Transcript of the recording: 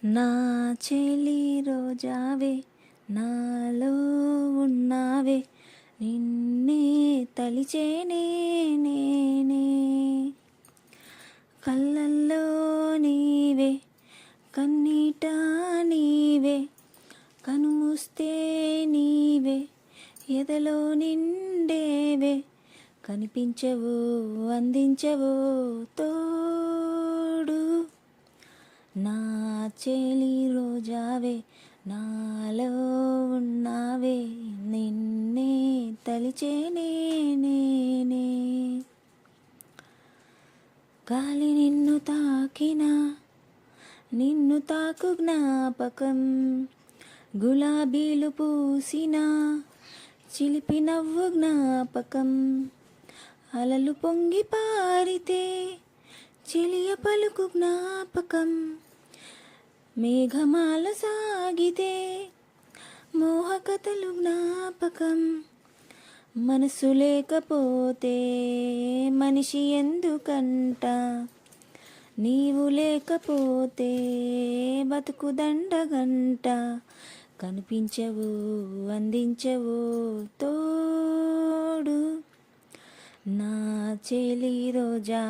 నా చెలి రోజావే నాలో ఉన్నావే నిన్నే తలిచేనే నేనే కళ్ళల్లో నీవే కన్నీట నీవే కనుమూస్తే నీవే ఎదలో నిండేవే కనిపించవో అందించవో తోడు నా చెలి రోజావే నాలో ఉన్నావే నిన్నే తలిచేనే నేనే గాలి నిన్ను తాకినా నిన్ను తాకు జ్ఞాపకం గులాబీలు పూసిన చిలిపి నవ్వు జ్ఞాపకం అలలు పొంగి పారితే చెలియ పలుకు జ్ఞాపకం మేఘమాల సాగితే మోహకథలు జ్ఞాపకం మనసు లేకపోతే మనిషి ఎందుకంట నీవు లేకపోతే బతుకు దండగంట కనిపించవు అందించవు తోడు నా చెలి రోజా